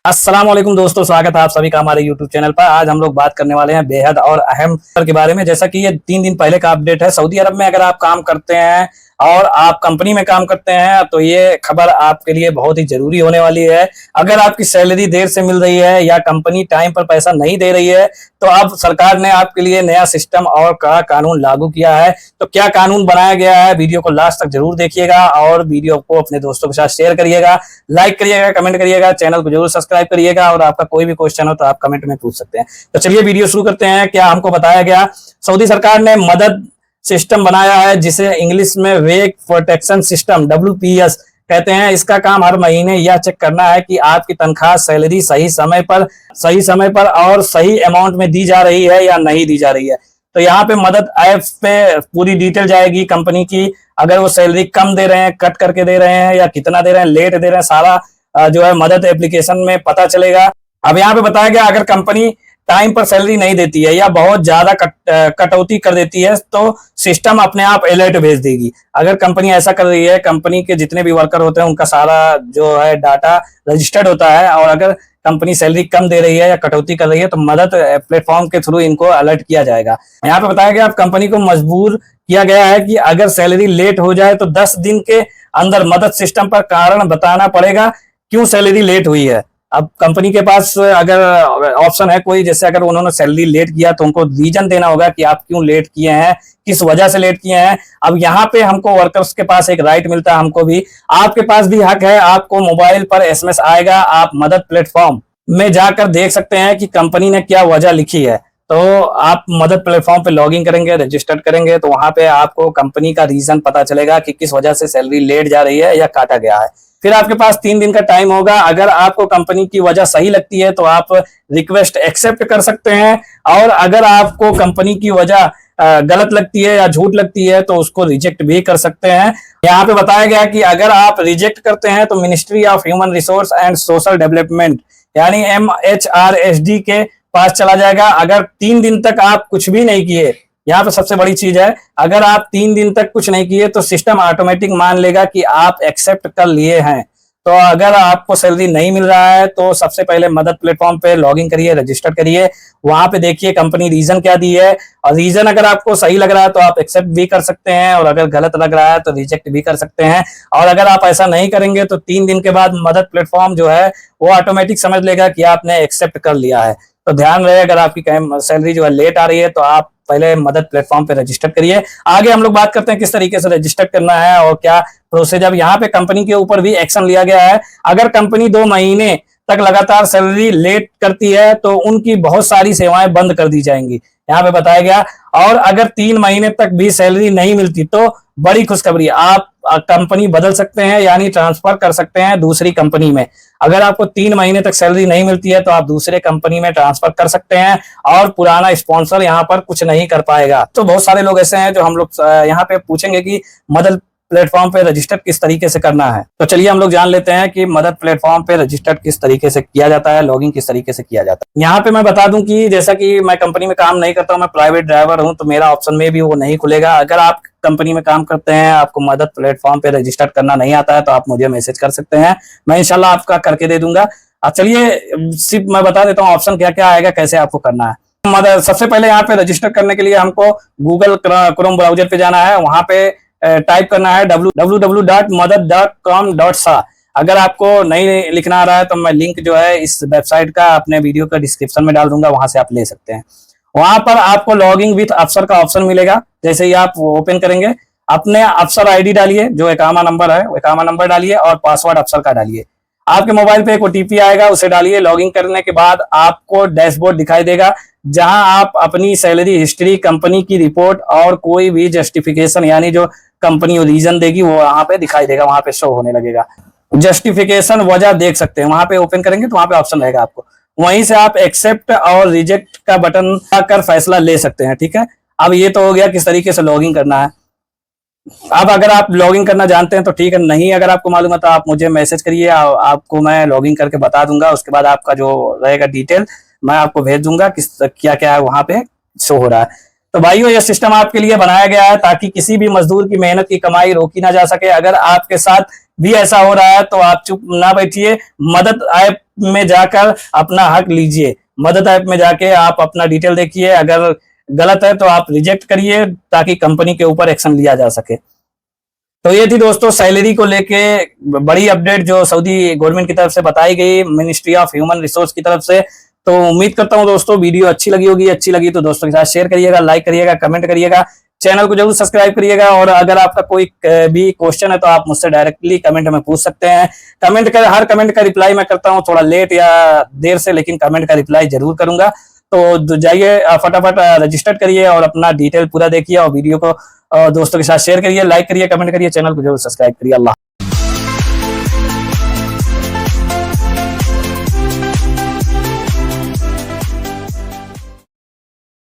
अस्सलाम वालेकुम दोस्तों, स्वागत है आप सभी का हमारे YouTube चैनल पर। आज हम लोग बात करने वाले हैं बेहद और अहम खबर के बारे में। जैसा कि ये 3 दिन पहले का अपडेट है, सऊदी अरब में अगर आप काम करते हैं और आप कंपनी में काम करते हैं तो ये खबर आपके लिए बहुत ही जरूरी होने वाली है। अगर आपकी सैलरी देर से मिल रही है या कंपनी टाइम पर पैसा नहीं दे रही है तो अब सरकार ने आपके लिए नया सिस्टम और कड़ा कानून लागू किया है। तो क्या कानून बनाया गया है, वीडियो को लास्ट तक जरूर देखिएगा और वीडियो को अपने दोस्तों के साथ शेयर करिएगा, लाइक करिएगा, कमेंट करिएगा, चैनल को जरूर सब्सक्राइब करिएगा और आपका कोई भी क्वेश्चन हो तो आप कमेंट में पूछ सकते हैं। तो चलिए वीडियो शुरू करते हैं। क्या हमको बताया गया, सऊदी सरकार ने मदद सिस्टम बनाया है जिसे इंग्लिश में वेक प्रोटेक्शन सिस्टम WPS कहते हैं। इसका काम हर महीने यह चेक करना है कि आपकी तनख्वाह सैलरी सही समय पर और सही अमाउंट में दी जा रही है या नहीं दी जा रही है। तो यहाँ पे मदद ऐप पे पूरी डिटेल जाएगी कंपनी की। अगर वो सैलरी कम दे रहे हैं, कट करके दे रहे हैं या कितना दे रहे हैं, लेट दे रहे हैं, सारा जो है मदद एप्लीकेशन में पता चलेगा। अब यहाँ पे बताया गया, अगर कंपनी टाइम पर सैलरी नहीं देती है या बहुत ज्यादा कटौती कर देती है तो सिस्टम अपने आप अलर्ट भेज देगी। अगर कंपनी ऐसा कर रही है, कंपनी के जितने भी वर्कर होते हैं उनका सारा जो है डाटा रजिस्टर्ड होता है, और अगर कंपनी सैलरी कम दे रही है या कटौती कर रही है तो मदद प्लेटफॉर्म के थ्रू इनको अलर्ट किया जाएगा। यहाँ पे बताया गया, अब कंपनी को मजबूर किया गया है कि अगर सैलरी लेट हो जाए तो 10 दिन के अंदर मदद सिस्टम पर कारण बताना पड़ेगा क्यों सैलरी लेट हुई है। अब कंपनी के पास अगर ऑप्शन है कोई, जैसे अगर उन्होंने सैलरी लेट किया तो उनको रीजन देना होगा कि आप क्यों लेट किए हैं, किस वजह से लेट किए हैं। अब यहाँ पे हमको वर्कर्स के पास एक राइट मिलता है, हमको भी, आपके पास भी हक है। आपको मोबाइल पर SMS आएगा, आप मदद प्लेटफॉर्म में जाकर देख सकते हैं कि कंपनी ने क्या वजह लिखी है। तो आप मदद प्लेटफॉर्म पे लॉगिन करेंगे, रजिस्टर करेंगे तो वहां पे आपको कंपनी का रीजन पता चलेगा कि किस वजह से सैलरी लेट जा रही है या काटा गया है। फिर आपके पास 3 दिन का टाइम होगा। अगर आपको कंपनी की वजह सही लगती है तो आप रिक्वेस्ट एक्सेप्ट कर सकते हैं, और अगर आपको कंपनी की वजह गलत लगती है या झूठ लगती है तो उसको रिजेक्ट भी कर सकते हैं। यहाँ पे बताया गया कि अगर आप रिजेक्ट करते हैं तो ministry of human resource and social development यानी MHRSD के पास चला जाएगा। अगर 3 दिन तक आप कुछ भी नहीं किए, यहाँ पे सबसे बड़ी चीज है, अगर आप 3 दिन तक कुछ नहीं किए तो सिस्टम ऑटोमेटिक मान लेगा कि आप एक्सेप्ट कर लिए हैं। तो अगर आपको सैलरी नहीं मिल रहा है तो सबसे पहले मदद प्लेटफॉर्म पे लॉगिन करिए, रजिस्टर करिए, वहां पे देखिए कंपनी रीजन क्या दी है, और रीजन अगर आपको सही लग रहा है तो आप एक्सेप्ट भी कर सकते हैं, और अगर गलत लग रहा है तो रिजेक्ट भी कर सकते हैं। और अगर आप ऐसा नहीं करेंगे तो 3 दिन के बाद मदद प्लेटफॉर्म जो है वो ऑटोमेटिक समझ लेगा कि आपने एक्सेप्ट कर लिया है। तो ध्यान रहे, अगर आपकी सैलरी जो है लेट आ रही है तो आप पहले मदद प्लेटफॉर्म पे रजिस्टर करिए। आगे हम लोग बात करते हैं किस तरीके से रजिस्टर करना है और क्या प्रोसेस। अब यहाँ पे कंपनी के ऊपर भी एक्शन लिया गया है। अगर कंपनी 2 महीने तक लगातार सैलरी लेट करती है तो उनकी बहुत सारी सेवाएं बंद कर दी जाएंगी, यहाँ पे बताया गया। और अगर 3 महीने तक भी सैलरी नहीं मिलती तो बड़ी खुशखबरी, आप कंपनी बदल सकते हैं, यानी ट्रांसफर कर सकते हैं दूसरी कंपनी में। अगर आपको 3 महीने तक सैलरी नहीं मिलती है तो आप दूसरे कंपनी में ट्रांसफर कर सकते हैं और पुराना स्पॉन्सर यहाँ पर कुछ नहीं कर पाएगा। तो बहुत सारे लोग ऐसे हैं जो हम लोग यहाँ पे पूछेंगे कि मदद प्लेटफॉर्म पे रजिस्टर किस तरीके से करना है। तो चलिए हम लोग जान लेते हैं कि मदद प्लेटफॉर्म पे रजिस्टर किस तरीके से किया जाता है, लॉगिन किस तरीके से किया जाता है। यहाँ पे मैं बता दूं कि जैसा कि मैं कंपनी में काम नहीं करता हूँ, मैं प्राइवेट ड्राइवर हूँ, तो मेरा ऑप्शन में भी वो नहीं खुलेगा। अगर आप कंपनी में काम करते हैं, आपको मदद प्लेटफॉर्म पे रजिस्टर करना नहीं आता है तो आप मुझे मैसेज कर सकते हैं, मैं इंशाल्लाह आपका करके दे दूंगा। चलिए सिर्फ मैं बता देता हूँ ऑप्शन क्या क्या आएगा, कैसे आपको करना है। मदद सबसे पहले यहाँ पे रजिस्टर करने के लिए हमको गूगल क्रोम ब्राउजर पे जाना है, वहां पे टाइप करना है www.madad.com.sa। अगर आपको नहीं लिखना आ रहा है तो मैं लिंक जो है इस वेबसाइट का अपने वीडियो का डिस्क्रिप्शन में डाल दूंगा, वहां से आप ले सकते हैं। वहां पर आपको लॉगिंग विथ अफसर का ऑप्शन मिलेगा। जैसे ही आप ओपन करेंगे, अपने अफसर ID डालिए, जो एकामा नंबर है वो एकामा नंबर डालिए और पासवर्ड अफसर का डालिए। आपके मोबाइल पे एक OTP आएगा, उसे डालिए। लॉगिन करने के बाद आपको डैशबोर्ड दिखाई देगा, जहां आप अपनी सैलरी हिस्ट्री, कंपनी की रिपोर्ट और कोई भी जस्टिफिकेशन यानी जो कंपनी रीजन देगी वो वहां पे दिखाई देगा, वहां पे शो होने लगेगा। जस्टिफिकेशन वजह देख सकते हैं, वहां पे ओपन करेंगे तो वहां पे ऑप्शन रहेगा आपको, वहीं से आप एक्सेप्ट और रिजेक्ट का बटन कर फैसला ले सकते हैं। ठीक है, अब ये तो हो गया किस तरीके से लॉगिन करना है। अब अगर आप लॉगिन करना जानते हैं तो ठीक है, नहीं अगर आपको मालूम है तो आप मुझे मैसेज करिए, आपको मैं लॉगिन करके बता दूंगा। उसके बाद आपका जो रहेगा डिटेल मैं आपको भेज दूंगा, किस क्या क्या है वहां पे शो हो रहा है। तो भाइयों, यह सिस्टम आपके लिए बनाया गया है ताकि किसी भी मजदूर की मेहनत की कमाई रोकी ना जा सके। अगर आपके साथ भी ऐसा हो रहा है तो आप चुप ना बैठिए, मदद ऐप में जाकर अपना हक लीजिए। मदद ऐप में जाके आप अपना डिटेल देखिए, अगर गलत है तो आप रिजेक्ट करिए ताकि कंपनी के ऊपर एक्शन लिया जा सके। तो ये थी दोस्तों सैलरी को लेके बड़ी अपडेट जो सऊदी गवर्नमेंट की तरफ से बताई गई, मिनिस्ट्री ऑफ ह्यूमन रिसोर्स की तरफ से। तो उम्मीद करता हूं दोस्तों वीडियो अच्छी लगी होगी, अच्छी लगी तो दोस्तों के साथ शेयर करिएगा, लाइक करिएगा, कमेंट करिएगा, चैनल को जरूर सब्सक्राइब करिएगा। और अगर आपका कोई भी क्वेश्चन है तो आप मुझसे डायरेक्टली कमेंट में पूछ सकते हैं। हर कमेंट का रिप्लाई मैं करता हूं, थोड़ा लेट या देर से, लेकिन कमेंट का रिप्लाई जरूर करूंगा। तो जाइए फटाफट रजिस्टर करिए और अपना डिटेल पूरा देखिए और वीडियो को दोस्तों के साथ शेयर करिए, लाइक करिए, कमेंट करिए, चैनल को जरूर सब्सक्राइब करिए। अल्लाह।